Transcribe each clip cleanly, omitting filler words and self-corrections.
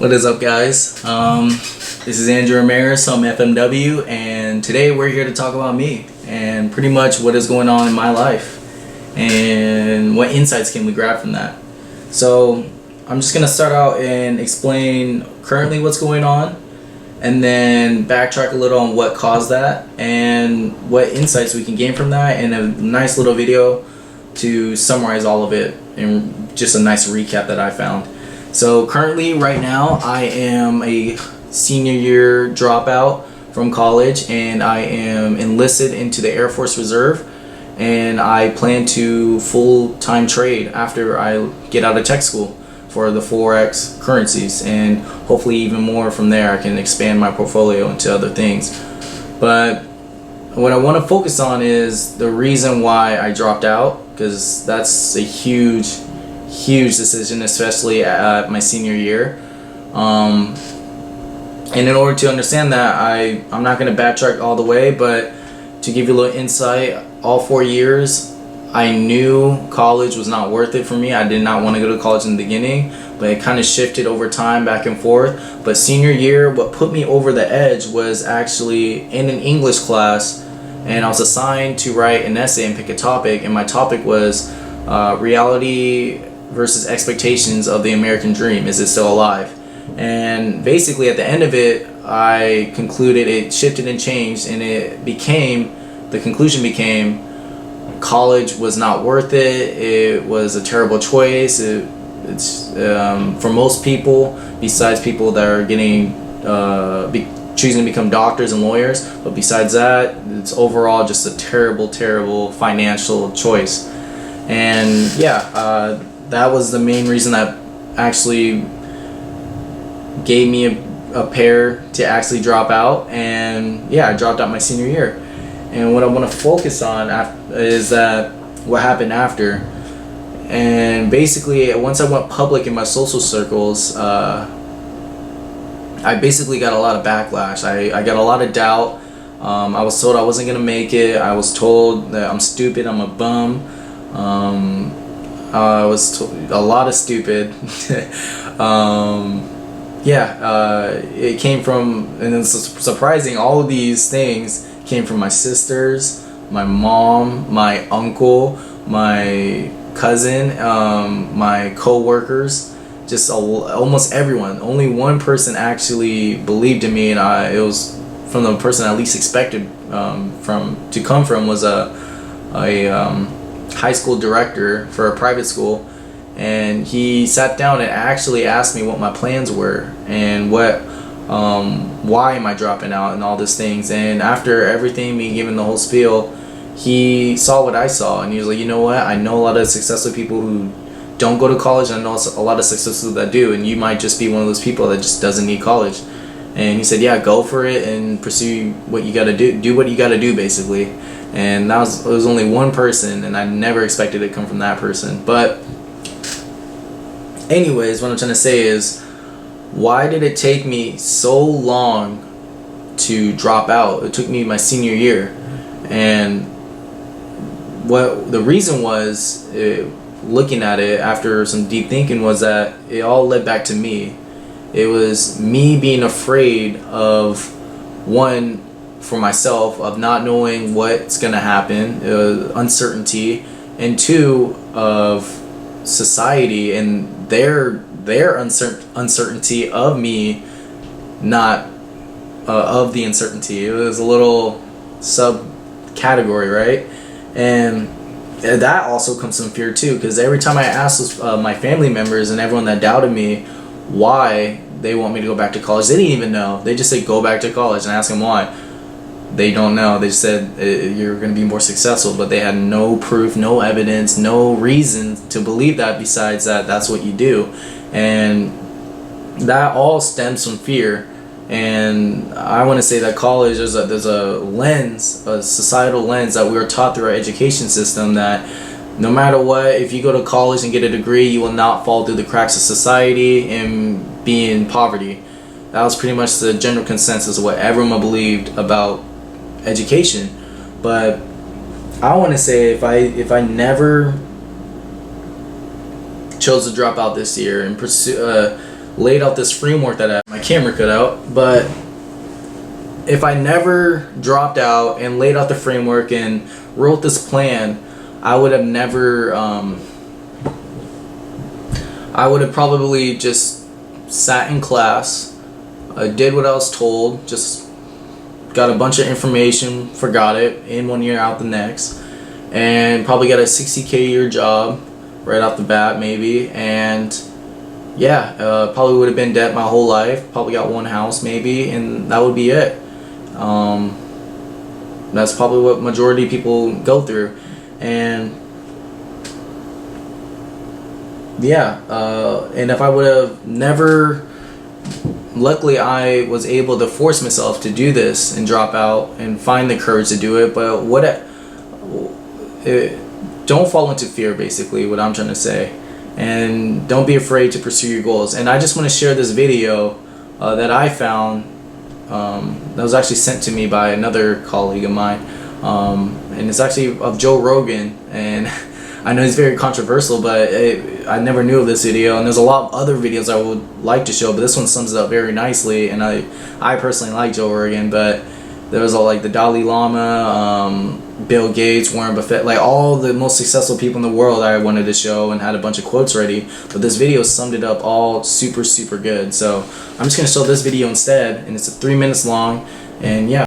What is up, guys? This is Andrew Ramirez from FMW, and today we're here to talk about me and pretty much what is going on in my life and what insights can we grab from that. So I'm just gonna start out and explain currently what's going on, and then backtrack a little on what caused that and what insights we can gain from that, and a nice little video to summarize all of it and just a nice recap that I found. So currently, right now, I am a senior year dropout from college, and I am enlisted into the Air Force Reserve, and I plan to full-time trade after I get out of tech school for the Forex currencies, and hopefully even more from there. I can expand my portfolio into other things. But what I want to focus on is the reason why I dropped out, because that's a huge decision, especially at my senior year. And in order to understand that, I'm not going to backtrack all the way, but to give you a little insight, all 4 years I knew college was not worth it for me. I did not want to go to college in the beginning, but it kind of shifted over time, back and forth. But senior year, what put me over the edge was actually in an English class, and I was assigned to write an essay and pick a topic, and my topic was reality versus expectations of the American dream. Is it still alive? And basically at the end of it, I concluded it shifted and changed, and the conclusion became college was not worth it. It was a terrible choice. It's for most people, besides people that are choosing to become doctors and lawyers, but besides that, it's overall just a terrible financial choice. And yeah, that was the main reason that actually gave me a pair to actually drop out. And yeah, I dropped out my senior year. And what I want to focus on is that what happened after. And basically, once I went public in my social circles, I basically got a lot of backlash. I got a lot of doubt. I was told I wasn't gonna make it. I was told that I'm stupid, I'm a bum. I was told a lot of stupid. It came from, and it's surprising, all of these things came from my sisters, my mom, my uncle, my cousin, my co-workers, just almost everyone. Only one person actually believed in me, and it was from the person I least expected to come from, was a high school director for a private school. And he sat down and actually asked me what my plans were and why am I dropping out and all these things. And after everything, me giving the whole spiel, he saw what I saw, and he was like, you know what, I know a lot of successful people who don't go to college, and I know a lot of successful that do, and you might just be one of those people that just doesn't need college. And he said, yeah, go for it and pursue what you gotta do what you gotta do, basically. And it was only one person, and I never expected it to come from that person. But anyways, what I'm trying to say is, why did it take me so long to drop out? It took me my senior year, and what the reason was, looking at it after some deep thinking, was that it all led back to me. It was me being afraid of, one, for myself, of not knowing what's gonna happen, uncertainty, and two, of society and their uncertainty of me, not of the uncertainty. It was a little subcategory, right? And that also comes from fear too, because every time I asked my family members and everyone that doubted me why they want me to go back to college, they didn't even know. They just said go back to college, and ask them why. They don't know. They just said you're going to be more successful, but they had no proof, no evidence, no reason to believe that besides that that's what you do. And that all stems from fear. And I want to say that college, there's a lens, a societal lens that we were taught through our education system, that no matter what, if you go to college and get a degree, you will not fall through the cracks of society and be in poverty. That was pretty much the general consensus of what everyone believed about education. But I want to say, if I never chose to drop out this year and pursue laid out this framework that I had my camera cut out. But if I never dropped out and laid out the framework and wrote this plan, I would have never, I would have probably just sat in class, did what I was told, just got a bunch of information, forgot it, in 1 year, out the next, and probably got a $60K a year job right off the bat maybe, and yeah, probably would have been debt my whole life, probably got one house maybe, and that would be it. That's probably what majority of people go through. And yeah, and if I would have never, luckily I was able to force myself to do this and drop out and find the courage to do it. But don't fall into fear, basically what I'm trying to say, and don't be afraid to pursue your goals. And I just want to share this video that I found that was actually sent to me by another colleague of mine, and it's actually of Joe Rogan, and I know he's very controversial, but I never knew of this video, and there's a lot of other videos I would like to show, but this one sums it up very nicely. And I personally like Joe Rogan, but there was all like the Dalai Lama, Bill Gates, Warren Buffett, like all the most successful people in the world I wanted to show and had a bunch of quotes ready, but this video summed it up all super good. So I'm just going to show this video instead, and it's 3 minutes long, and yeah.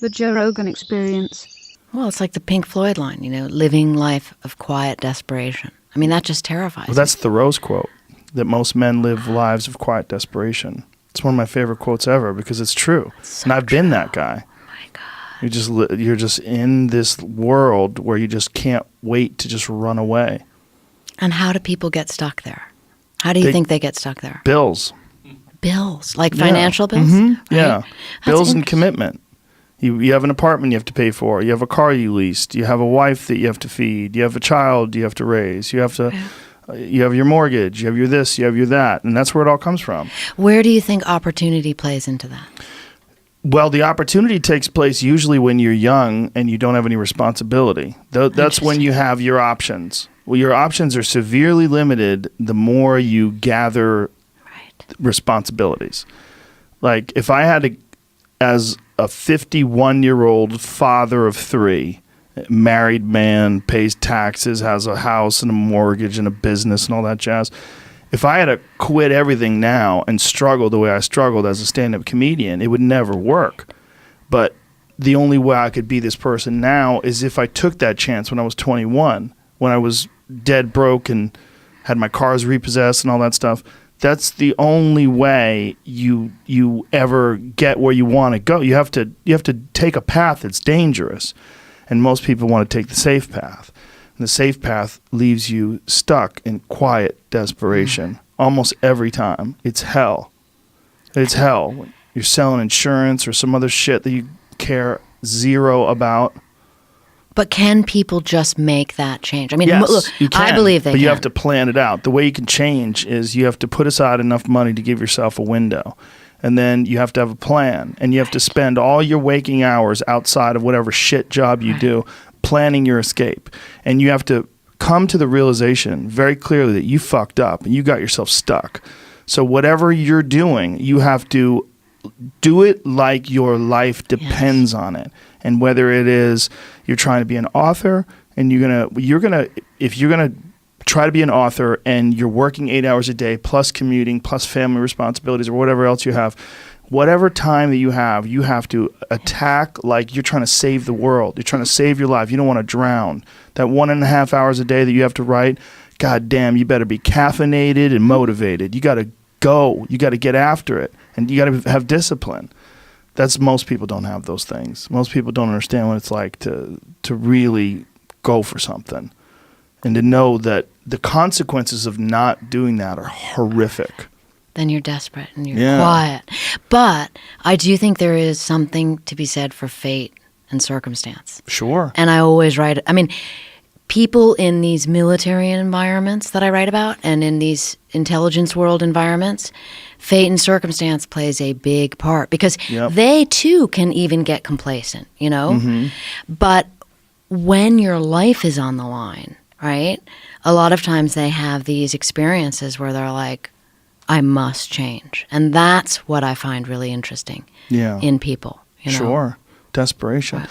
The Joe Rogan Experience. Well, it's like the Pink Floyd line, you know, living life of quiet desperation. I mean, that just terrifies me. Well, that's the Rose quote, that most men live lives of quiet desperation. It's one of my favorite quotes ever because it's true. And I've been that guy. Oh my God. You're just in this world where you just can't wait to just run away. And how do people get stuck there? How do you think they get stuck there? Bills. Bills, like financial bills? Mm-hmm. Right? Yeah. That's Bills and commitment. You have an apartment you have to pay for. You have a car you leased. You have a wife that you have to feed. You have a child you have to raise. You have to... Yeah. You have your mortgage, you have your this, you have your that, and that's where it all comes from. Where do you think opportunity plays into that? Well, the opportunity takes place usually when you're young and you don't have any responsibility. That's when you have your options. Well, your options are severely limited the more you gather responsibilities. Like if I had to, as a 51-year-old father of 3, married man, pays taxes, has a house and a mortgage and a business and all that jazz. If I had to quit everything now and struggle the way I struggled as a stand-up comedian, it would never work. But the only way I could be this person now is if I took that chance when I was 21, when I was dead broke and had my cars repossessed and all that stuff. That's the only way you ever get where you want to go. You have to take a path that's dangerous. And most people want to take the safe path. And the safe path leaves you stuck in quiet desperation. Almost every time. It's hell. It's hell. You're selling insurance or some other shit that you care zero about. But can people just make that change? I mean, yes, look, you can, I believe they but can. you have to plan it out. The way you can change is you have to put aside enough money to give yourself a window. And then you have to have a plan, and you have to spend all your waking hours outside of whatever shit job you do planning your escape. And you have to come to the realization very clearly that you fucked up and you got yourself stuck. So whatever you're doing, you have to do it like your life depends on it. And whether it is you're trying to be an author and if you're gonna try to be an author and you're working 8 hours a day plus commuting plus family responsibilities or whatever else you have, whatever time that you have to attack like you're trying to save the world. You're trying to save your life. You don't want to drown. That 1.5 hours a day that you have to write, God damn, you better be caffeinated and motivated. You got to go. You got to get after it. And you got to have discipline. Most people don't have those things. Most people don't understand what it's like to really go for something. And to know that the consequences of not doing that are horrific. Then you're desperate and you're quiet. But I do think there is something to be said for fate and circumstance. Sure. And I always write, I mean, people in these military environments that I write about and in these intelligence world environments, fate and circumstance plays a big part because they too can even get complacent, you know? Mm-hmm. But when your life is on the line, right? A lot of times they have these experiences where they're like, I must change. And that's what I find really interesting Yeah. in people. You know? Sure. Desperation.